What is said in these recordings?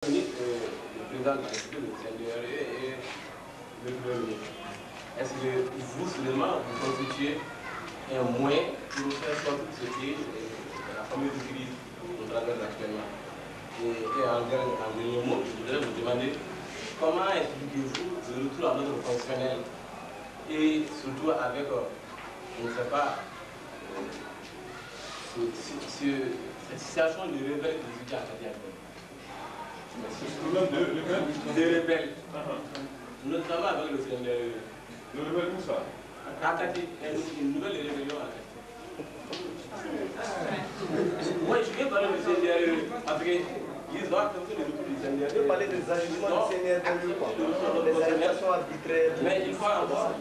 Le président de la République, le CNDR et le Premier ministre. Est-ce que vous, soudainement, vous constituez un moyen pour faire sortir ce qui est la fameuse crise qu'on traverse actuellement? Et en dernier mot, je voudrais vous demander comment expliquez-vous le retour à notre fonctionnel et surtout avec, je ne sais pas, cette situation de réveil des étudiants académiques. Des rebelles. Notamment avec le CNDR. Le rebelle où ça? Akati, une nouvelle rébellion à Akati. Moi, je viens parler du CNDR parce qu'ils ont accepté le retour du CNDR. Je veux parler des agissements du CNDR, des arrestations arbitraires. Mais il faut avoir.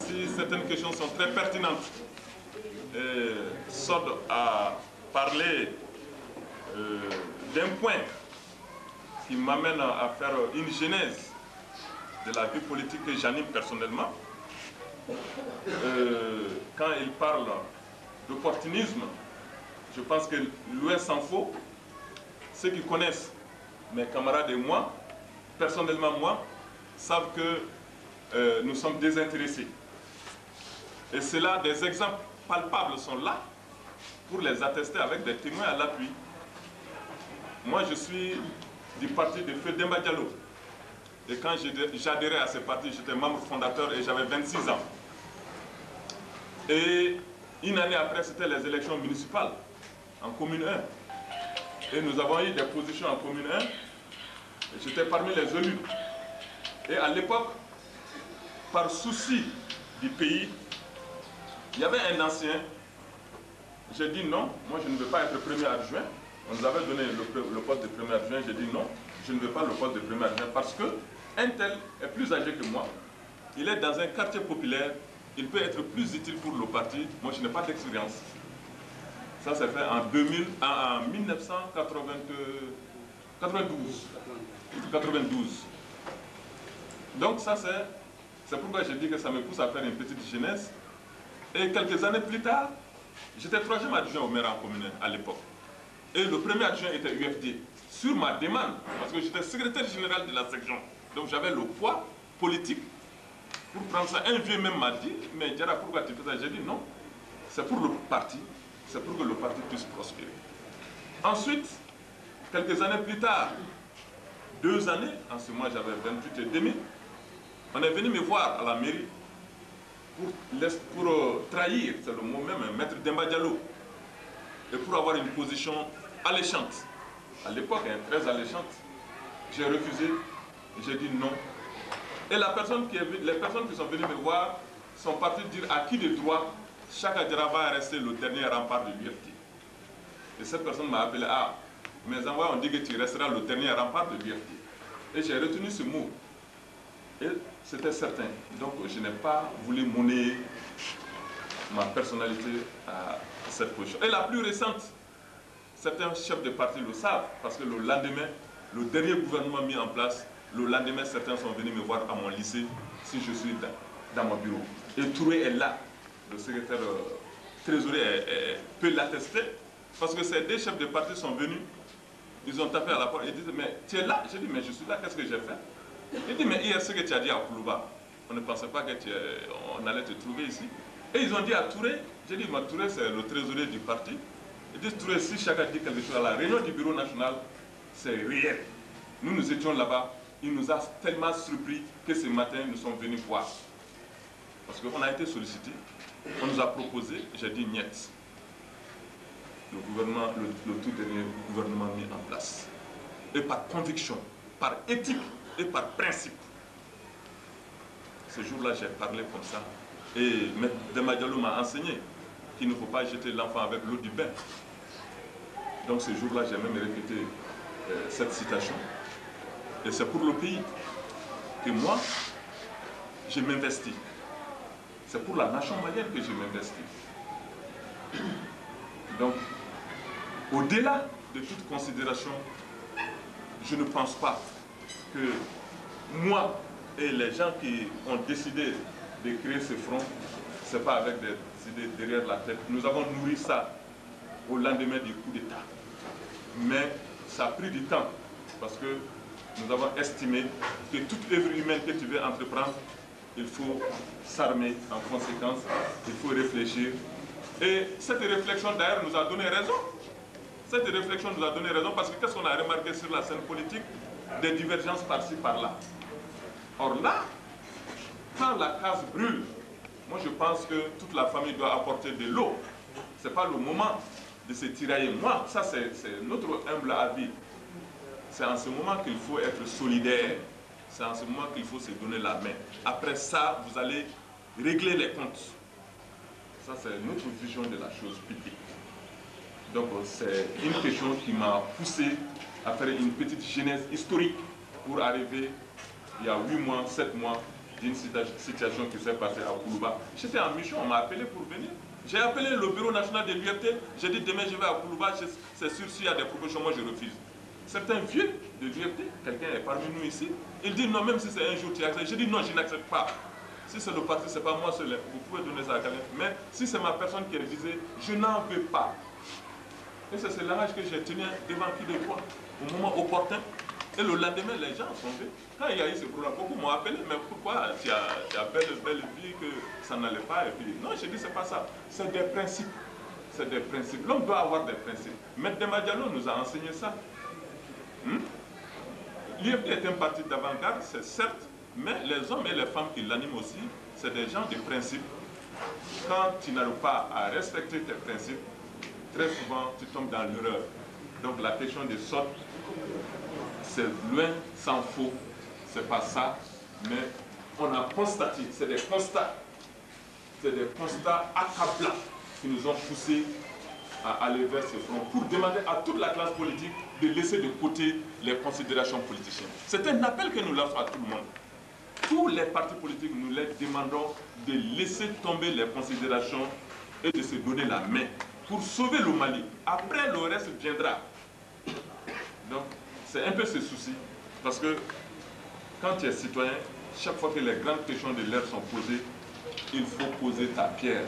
Si certaines questions sont très pertinentes, Sod a parlé d'un point qui m'amène à faire une genèse de la vie politique que j'anime personnellement. Quand il parle d'opportunisme, je pense que loin s'en faut. Ceux qui connaissent mes camarades et moi, personnellement moi, savent que nous sommes désintéressés. Et c'est là, des exemples palpables sont là pour les attester avec des témoins à l'appui. Moi, je suis du parti de Feu Demba Diallo. Et quand j'adhérais à ce parti, j'étais membre fondateur et j'avais 26 ans. Et une année après, c'était les élections municipales en commune 1. Et nous avons eu des positions en commune 1. J'étais parmi les élus. Et à l'époque, par souci du pays, il y avait un ancien. J'ai dit non, moi je ne veux pas être premier adjoint. On nous avait donné le poste de premier adjoint. J'ai dit non, je ne veux pas le poste de premier adjoint parce qu'un tel est plus âgé que moi. Il est dans un quartier populaire. Il peut être plus utile pour le parti. Moi, je n'ai pas d'expérience. Ça s'est fait en 1992. Donc ça, c'est pourquoi j'ai dit que ça me pousse à faire une petite genèse. Et quelques années plus tard, j'étais troisième adjoint au maire en commune à l'époque. Et le premier adjoint était UFD, sur ma demande, parce que j'étais secrétaire général de la section. Donc j'avais le poids politique pour prendre ça. Un vieux même m'a dit, mais Diara, pourquoi tu fais ça? J'ai dit non, c'est pour le parti, c'est pour que le parti puisse prospérer. Ensuite, quelques années plus tard, 2 années, en ce moment j'avais 28 et demi, on est venu me voir à la mairie pour trahir, c'est le mot même, Maître Demba Diallo, et pour avoir une position alléchante. À l'époque, très alléchante. J'ai refusé, j'ai dit non. Et les personnes qui sont venues me voir sont parties dire à qui de droit chaque Adjara va rester le dernier rempart de l'UFT. Et cette personne m'a appelé, ah, mes envoyés ont dit que tu resteras le dernier rempart de l'UFT. Et j'ai retenu ce mot. Et c'était certain. Donc je n'ai pas voulu monnayer ma personnalité à cette position. Et la plus récente, certains chefs de parti le savent, parce que le lendemain, le dernier gouvernement mis en place, le lendemain, certains sont venus me voir à mon lycée, si je suis dans mon bureau. Et Touré est là, le secrétaire trésorier peut l'attester, parce que ces 2 chefs de parti sont venus, ils ont tapé à la porte et disent, mais tu es là? J'ai dit, mais je suis là, qu'est-ce que j'ai fait? Il dit, mais hier, ce que tu as dit à Koulouba, on ne pensait pas qu'on allait te trouver ici. Et ils ont dit à Touré, j'ai dit, mais Touré, c'est le trésorier du parti. Ils disent, Touré, si chacun dit quelque chose à la réunion du bureau national, c'est réel. Nous étions là-bas, il nous a tellement surpris que ce matin, nous sommes venus voir. Parce qu'on a été sollicités, on nous a proposé, j'ai dit, niet. Le gouvernement, le tout dernier gouvernement mis en place. Et par conviction, par éthique et par principe. Ce jour-là, j'ai parlé comme ça. Et M. Demba Diallo m'a enseigné qu'il ne faut pas jeter l'enfant avec l'eau du bain. Donc ce jour-là, j'ai même répété cette citation. Et c'est pour le pays que moi, je m'investis. C'est pour la nation malienne que je m'investis. Donc, au-delà de toute considération, je ne pense pas que moi et les gens qui ont décidé de créer ce front, ce n'est pas avec des idées derrière la tête. Nous avons nourri ça au lendemain du coup d'État. Mais ça a pris du temps parce que nous avons estimé que toute œuvre humaine que tu veux entreprendre, il faut s'armer en conséquence, il faut réfléchir. Et cette réflexion d'ailleurs nous a donné raison. Cette réflexion nous a donné raison parce que qu'est-ce qu'on a remarqué sur la scène politique? Des divergences par-ci, par-là. Or là, quand la case brûle, moi je pense que toute la famille doit apporter de l'eau. Ce n'est pas le moment de se tirailler. Moi, ça c'est notre humble avis. C'est en ce moment qu'il faut être solidaire. C'est en ce moment qu'il faut se donner la main. Après ça, vous allez régler les comptes. Ça, c'est notre vision de la chose publique. Donc, c'est une question qui m'a poussé à faire une petite genèse historique pour arriver, il y a 8 mois, 7 mois, d'une situation qui s'est passée à Koulouba. J'étais en mission, on m'a appelé pour venir. J'ai appelé le Bureau national de l'UFT. J'ai dit demain je vais à Koulouba, c'est sûr s'il y a des propositions, moi je refuse. Certains vieux de l'UFT, quelqu'un est parmi nous ici, il dit non, même si c'est un jour tu acceptes. J'ai dit non, je n'accepte pas. Si c'est le parti, ce n'est pas moi seul, vous pouvez donner ça à quelqu'un. Mais si c'est ma personne qui est visée, je n'en veux pas. Et c'est ce langage que j'ai tenu devant qui de toi, au moment opportun. Et le lendemain, les gens sont venus. Quand il y a eu ce problème, beaucoup m'ont appelé, mais pourquoi tu as belle vie que ça n'allait pas? Et puis, non, j'ai dit, c'est pas ça. C'est des principes. C'est des principes. L'homme doit avoir des principes. Maître Demba Diallo nous a enseigné ça. L'UFT est un parti d'avant-garde, c'est certes, mais les hommes et les femmes qui l'animent aussi, c'est des gens de principes. Quand tu n'arrives pas à respecter tes principes, très souvent, tu tombes dans l'erreur. Donc la question des sortes, c'est loin sans faux. C'est pas ça, mais on a constaté, c'est des constats accablants qui nous ont poussés à aller vers ce front pour demander à toute la classe politique de laisser de côté les considérations politiciennes. C'est un appel que nous lançons à tout le monde. Tous les partis politiques, nous les demandons de laisser tomber les considérations et de se donner la main pour sauver le Mali. Après, le reste viendra. Donc, c'est un peu ce souci. Parce que quand tu es citoyen, chaque fois que les grandes questions de l'ère sont posées, il faut poser ta pierre.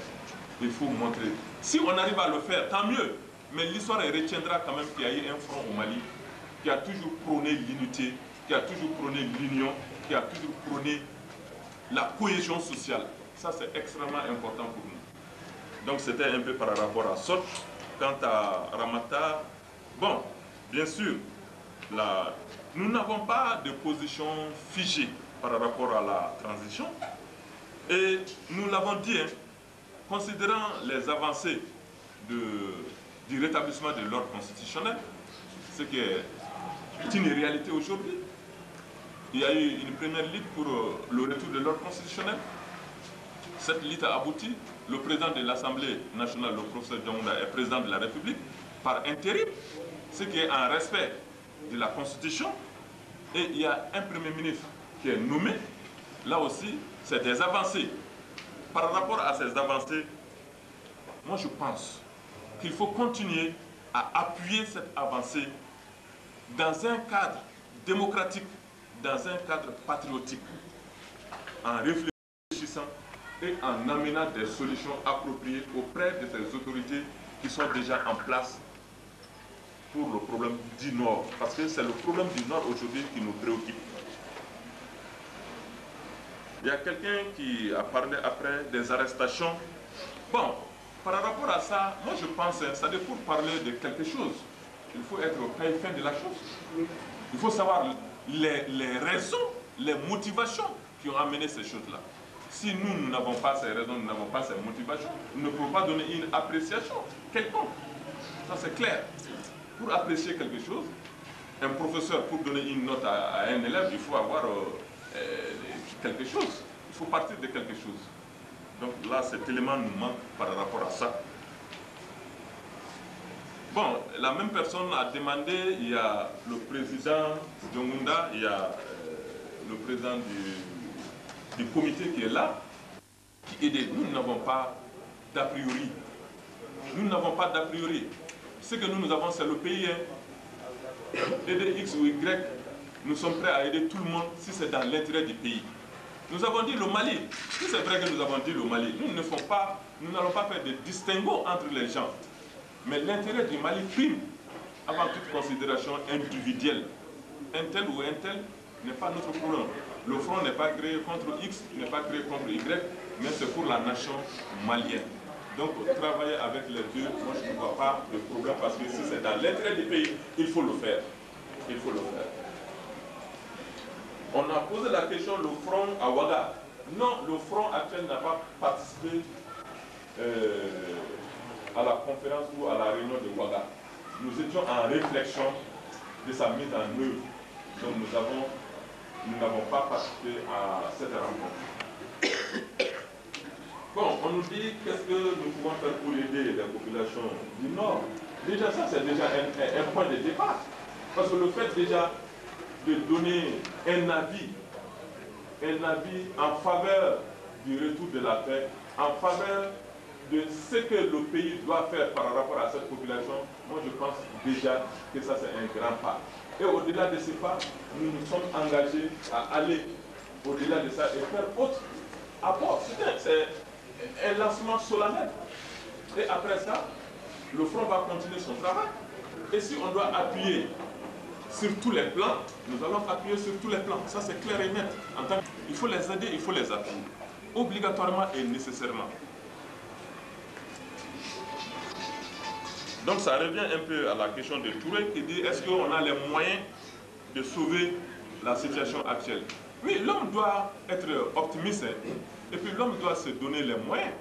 Il faut montrer. Si on arrive à le faire, tant mieux. Mais l'histoire retiendra quand même qu'il y a eu un front au Mali qui a toujours prôné l'unité, qui a toujours prôné l'union, qui a toujours prôné la cohésion sociale. Ça, c'est extrêmement important pour nous. Donc, c'était un peu par rapport à SOT. Quant à Ramata, bon, bien sûr, nous n'avons pas de position figée par rapport à la transition. Et nous l'avons dit, hein, considérant les avancées du rétablissement de l'ordre constitutionnel, ce qui est une réalité aujourd'hui, il y a eu une première lutte pour le retour de l'ordre constitutionnel. Cette lutte a abouti. Le président de l'Assemblée nationale, le professeur Djamounda, est président de la République par intérim, ce qui est en respect de la Constitution. Et il y a un Premier ministre qui est nommé. Là aussi, c'est des avancées. Par rapport à ces avancées, moi je pense qu'il faut continuer à appuyer cette avancée dans un cadre démocratique, dans un cadre patriotique, en réfléchissant et en amenant des solutions appropriées auprès de ces autorités qui sont déjà en place pour le problème du Nord. Parce que c'est le problème du Nord aujourd'hui qui nous préoccupe. Il y a quelqu'un qui a parlé après des arrestations. Bon, par rapport à ça, moi je pense que ça dépend pour parler de quelque chose. Il faut être au fin de la chose. Il faut savoir les raisons, les motivations qui ont amené ces choses-là. Si nous n'avons pas ces raisons, nous n'avons pas ces motivations, nous ne pouvons pas donner une appréciation quelconque. Ça c'est clair. Pour apprécier quelque chose, un professeur, pour donner une note à un élève, il faut avoir quelque chose. Il faut partir de quelque chose. Donc là, cet élément nous manque par rapport à ça. Bon, la même personne a demandé, il y a le président Djamounda, il y a le président du comité qui est là, qui aide. Nous n'avons pas d'a priori. Nous n'avons pas d'a priori. Ce que nous avons, c'est le pays. Hein. Aider X ou Y, nous sommes prêts à aider tout le monde si c'est dans l'intérêt du pays. Nous avons dit le Mali. Si c'est vrai que nous avons dit le Mali, nous n'allons pas faire de distinguo entre les gens. Mais l'intérêt du Mali prime avant toute considération individuelle. Un tel ou un tel n'est pas notre problème. Le front n'est pas créé contre X, n'est pas créé contre Y, mais c'est pour la nation malienne. Donc, travailler avec les deux, moi je ne vois pas de problème parce que si c'est dans l'intérêt du pays, il faut le faire. Il faut le faire. On a posé la question, le front à Ouaga. Non, le front actuel n'a pas participé à la conférence ou à la réunion de Ouaga. Nous étions en réflexion de sa mise en œuvre. Donc nous n'avons pas participé à cette rencontre. Bon, on nous dit qu'est-ce que nous pouvons faire pour aider les populations du Nord. Déjà ça, c'est déjà un point de départ. Parce que le fait déjà de donner un avis en faveur du retour de la paix, en faveur de ce que le pays doit faire par rapport à cette population, moi je pense déjà que ça c'est un grand pas. Et au-delà de ce pas, nous nous sommes engagés à aller au-delà de ça et faire autre apport. C'est un lancement solennel. Et après ça, le front va continuer son travail. Et si on doit appuyer sur tous les plans, nous allons appuyer sur tous les plans. Ça c'est clair et net. Il faut les aider, il faut les appuyer. Obligatoirement et nécessairement. Donc ça revient un peu à la question de Touré qui dit est-ce qu'on a les moyens de sauver la situation actuelle? Oui, l'homme doit être optimiste et puis l'homme doit se donner les moyens.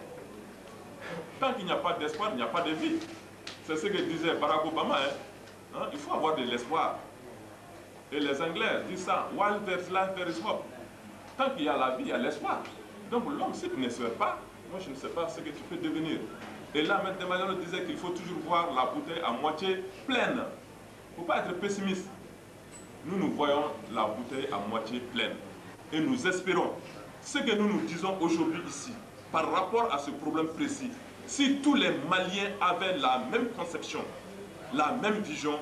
Tant qu'il n'y a pas d'espoir, il n'y a pas de vie. C'est ce que disait Barack Obama. Il faut avoir de l'espoir. Et les Anglais disent ça, while there's life, there is hope. Tant qu'il y a la vie, il y a l'espoir. Donc l'homme, si tu n'espères pas, moi je ne sais pas ce que tu peux devenir. Et là, M. Demagalo disait qu'il faut toujours voir la bouteille à moitié pleine. Il ne faut pas être pessimiste. Nous voyons la bouteille à moitié pleine. Et nous espérons. Ce que nous disons aujourd'hui ici, par rapport à ce problème précis, si tous les Maliens avaient la même conception, la même vision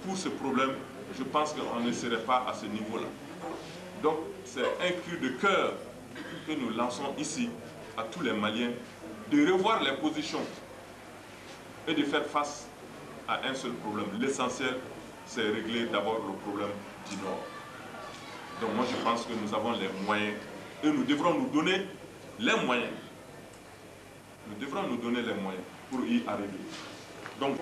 pour ce problème, je pense qu'on ne serait pas à ce niveau-là. Donc, c'est un cri de cœur que nous lançons ici à tous les Maliens, de revoir les positions et de faire face à un seul problème. L'essentiel, c'est régler d'abord le problème du Nord. Donc moi je pense que nous avons les moyens et nous devrons nous donner les moyens. Nous devrons nous donner les moyens pour y arriver. Donc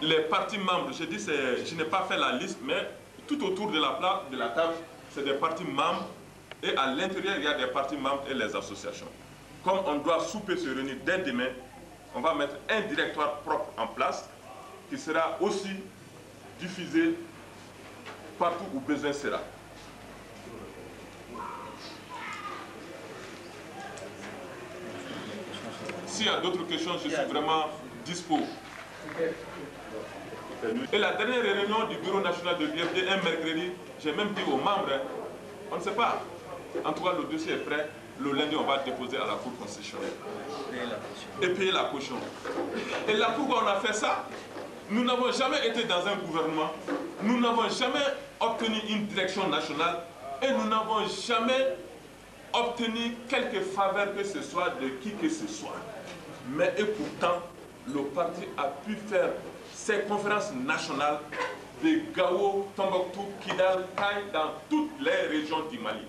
les partis membres, je dis, je n'ai pas fait la liste, mais tout autour de la table, c'est des partis membres et à l'intérieur, il y a des partis membres et les associations. Comme on doit souper se réunir dès demain, on va mettre un directoire propre en place qui sera aussi diffusé partout où besoin sera. S'il y a d'autres questions, je suis vraiment dispo. Et la dernière réunion du Bureau national de l'UFD, un mercredi, j'ai même dit aux membres, on ne sait pas. En tout cas, le dossier est prêt. Le lundi, on va déposer à la Cour constitutionnelle. Et payer la caution. Et là, pourquoi on a fait ça? Nous n'avons jamais été dans un gouvernement. Nous n'avons jamais obtenu une direction nationale. Et nous n'avons jamais obtenu quelque faveur que ce soit de qui que ce soit. Mais et pourtant, le parti a pu faire ses conférences nationales de Gao, Tombouctou, Kidal, Taï, dans toutes les régions du Mali.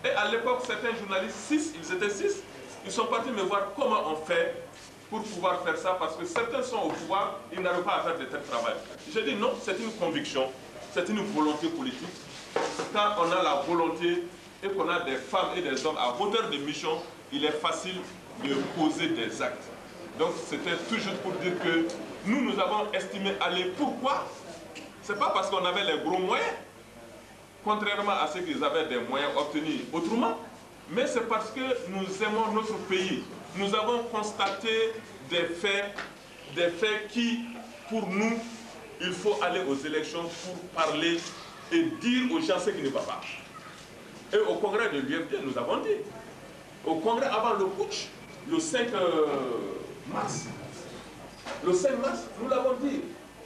Et à l'époque, certains journalistes, ils étaient 6, ils sont partis me voir comment on fait pour pouvoir faire ça, parce que certains sont au pouvoir, ils n'arrivent pas à faire de tel travail. J'ai dit non, c'est une conviction, c'est une volonté politique. Quand on a la volonté et qu'on a des femmes et des hommes à hauteur de mission, il est facile de poser des actes. Donc c'était toujours pour dire que nous avons estimé aller. Pourquoi? Ce n'est pas parce qu'on avait les gros moyens, contrairement à ceux qui avaient des moyens obtenus autrement, mais c'est parce que nous aimons notre pays. Nous avons constaté des faits qui, pour nous, il faut aller aux élections pour parler et dire aux gens ce qui ne va pas. Et au congrès de l'UFD, nous avons dit, au congrès avant le putsch, le 5 mars, nous l'avons dit,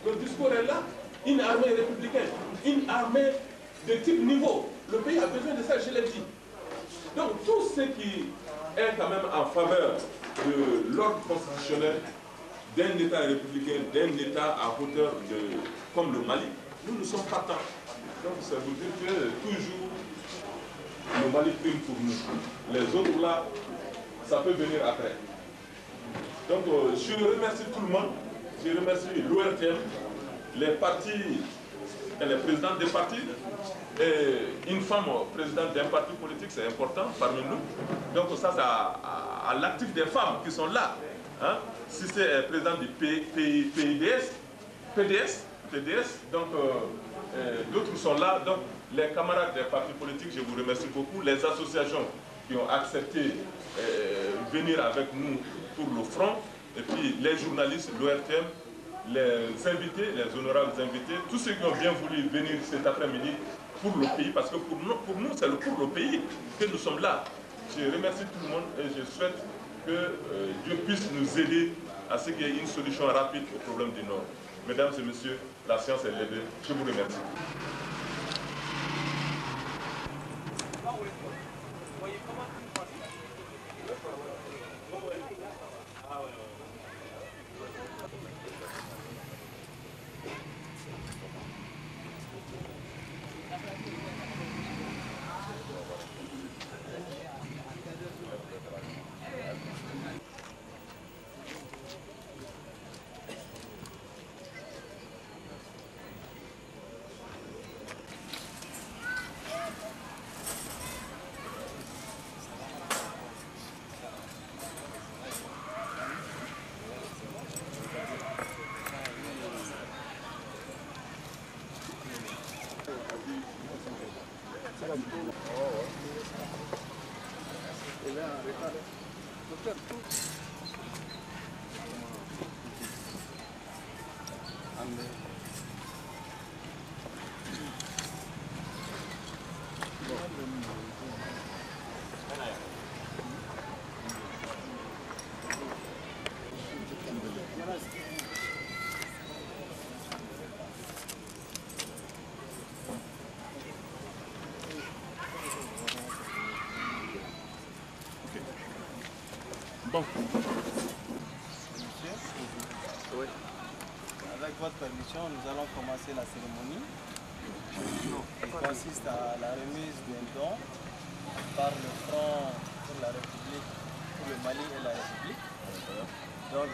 le discours est là, une armée républicaine, une armée de type niveau. Le pays a besoin de ça, je l'ai dit. Donc tout ce qui est quand même en faveur de l'ordre constitutionnel, d'un État républicain, d'un État à hauteur comme le Mali, nous sommes partants. Donc ça veut dire que toujours le Mali prime pour nous. Les autres là, ça peut venir après. Donc je remercie tout le monde, je remercie l'ORTM, les partis et les présidents des partis. Et une femme présidente d'un parti politique, c'est important parmi nous. Donc ça, c'est à l'actif des femmes qui sont là. Hein? Si c'est président du PDS, donc d'autres sont là. Donc les camarades des partis politiques, je vous remercie beaucoup. Les associations qui ont accepté venir avec nous pour le front. Et puis les journalistes, l'ORTM, les invités, les honorables invités, tous ceux qui ont bien voulu venir cet après-midi pour le pays, parce que pour nous c'est pour le pays que nous sommes là. Je remercie tout le monde et je souhaite que Dieu puisse nous aider à ce qu'il y ait une solution rapide au problème du Nord. Mesdames et messieurs, la science est levée. Je vous remercie. Bon. Monsieur, oui. Avec votre permission, nous allons commencer la cérémonie. Elle consiste à la remise d'un don par le Front pour la République, pour le Mali et la République. Donc,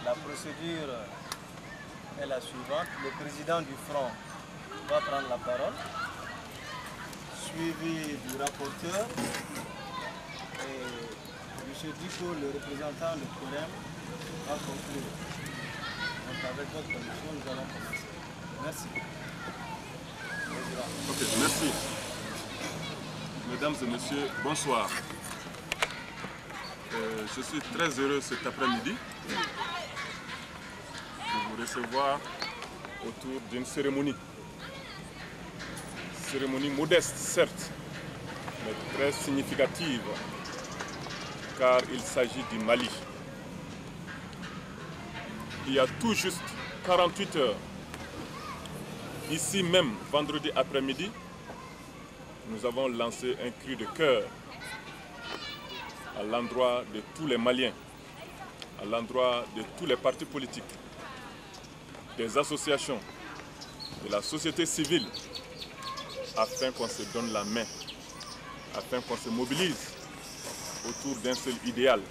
la procédure est la suivante. Le président du Front va prendre la parole, suivi du rapporteur. Et M. Diko, le représentant de Corem, va conclure. Donc avec votre permission, nous allons commencer. Merci. Ok, merci. Mesdames et messieurs, bonsoir. Je suis très heureux cet après-midi de vous recevoir autour d'une cérémonie. Cérémonie modeste, certes, mais très significative, car il s'agit du Mali. Il y a tout juste 48 heures, ici même, vendredi après-midi, nous avons lancé un cri de cœur à l'endroit de tous les Maliens, à l'endroit de tous les partis politiques, des associations, de la société civile, afin qu'on se donne la main, afin qu'on se mobilise autour d'un seul idéal,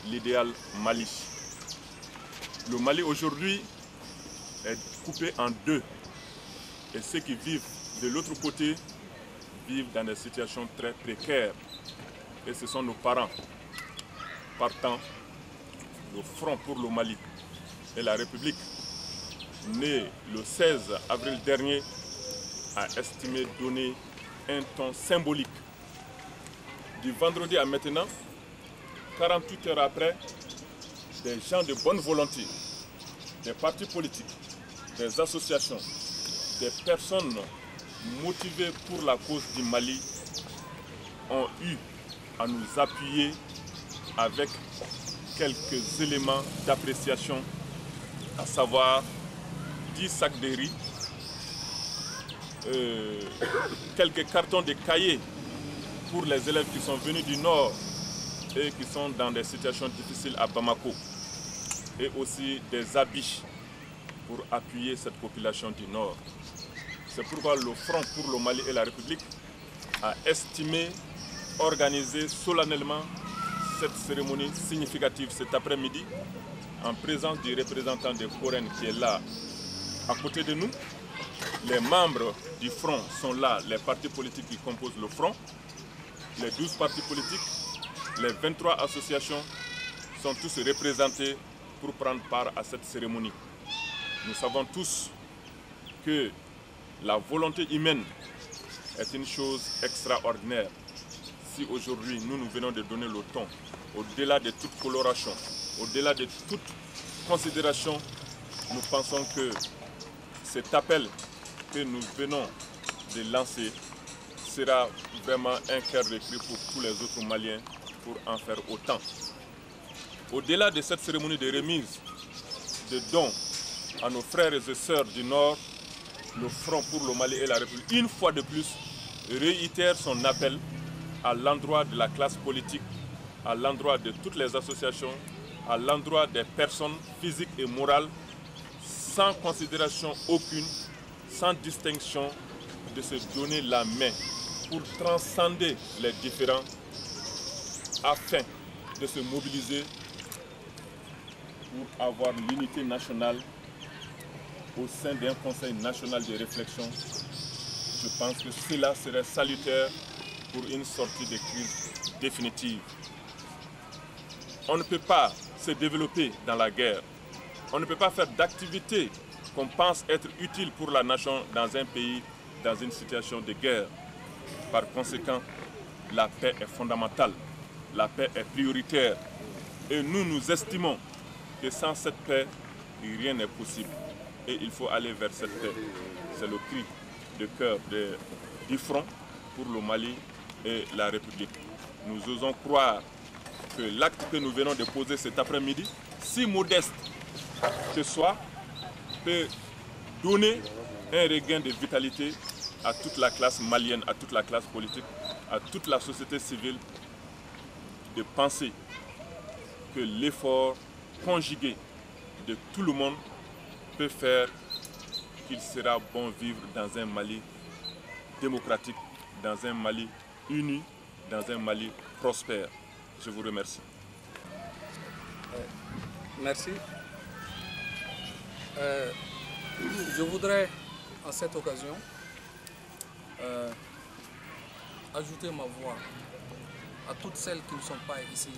l'idéal Mali. Le Mali aujourd'hui est coupé en deux et ceux qui vivent de l'autre côté vivent dans des situations très précaires et ce sont nos parents. Partant, le Front pour le Mali et la République, né le 16 avril dernier, a estimé donner un ton symbolique. Du vendredi à maintenant, 48 heures après, des gens de bonne volonté, des partis politiques, des associations, des personnes motivées pour la cause du Mali ont eu à nous appuyer avec quelques éléments d'appréciation, à savoir 10 sacs de riz, quelques cartons de cahiers pour les élèves qui sont venus du Nord et qui sont dans des situations difficiles à Bamako. et aussi des habits pour appuyer cette population du Nord. C'est pourquoi le Front pour le Mali et la République a estimé organiser solennellement cette cérémonie significative cet après-midi en présence du représentant des Forennes qui est là à côté de nous. Les membres du Front sont là, les partis politiques qui composent le Front, les 12 partis politiques, les 23 associations sont tous représentés pour prendre part à cette cérémonie. Nous savons tous que la volonté humaine est une chose extraordinaire. Si aujourd'hui nous venons de donner le ton, au-delà de toute coloration, au-delà de toute considération, nous pensons que cet appel que nous venons de lancer sera vraiment un cœur de cri pour tous les autres Maliens pour en faire autant. Au-delà de cette cérémonie de remise de dons à nos frères et sœurs du Nord, le Front pour le Mali et la République, une fois de plus, réitère son appel à l'endroit de la classe politique, à l'endroit de toutes les associations, à l'endroit des personnes physiques et morales, sans considération aucune, sans distinction, de se donner la main pour transcender les différends afin de se mobiliser pour avoir l'unité nationale au sein d'un conseil national de réflexion. Je pense que cela serait salutaire pour une sortie de crise définitive. On ne peut pas se développer dans la guerre. On ne peut pas faire d'activités qu'on pense être utiles pour la nation dans un pays, dans une situation de guerre. Par conséquent, la paix est fondamentale, la paix est prioritaire. Et nous estimons que sans cette paix, rien n'est possible. Et il faut aller vers cette paix. C'est le cri de cœur du Front pour le Mali et la République. Nous osons croire que l'acte que nous venons de poser cet après-midi, si modeste que soit, peut donner un regain de vitalité à toute la classe malienne, à toute la classe politique, à toute la société civile, de penser que l'effort conjugué de tout le monde peut faire qu'il sera bon vivre dans un Mali démocratique, dans un Mali uni, dans un Mali prospère. Je vous remercie. Merci. Je voudrais, à cette occasion, ajouter ma voix à toutes celles qui ne sont pas ici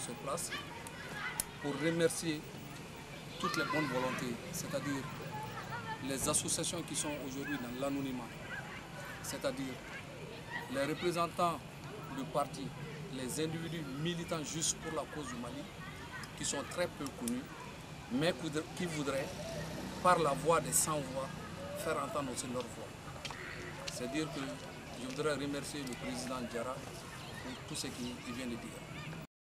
sur place pour remercier toutes les bonnes volontés, c'est-à-dire les associations qui sont aujourd'hui dans l'anonymat, c'est-à-dire les représentants du parti, les individus militants juste pour la cause du Mali, qui sont très peu connus, mais qui voudraient, par la voix des sans-voix, faire entendre aussi leur voix. C'est dire que je voudrais remercier le président Diarra pour tout ce qu'il vient de dire.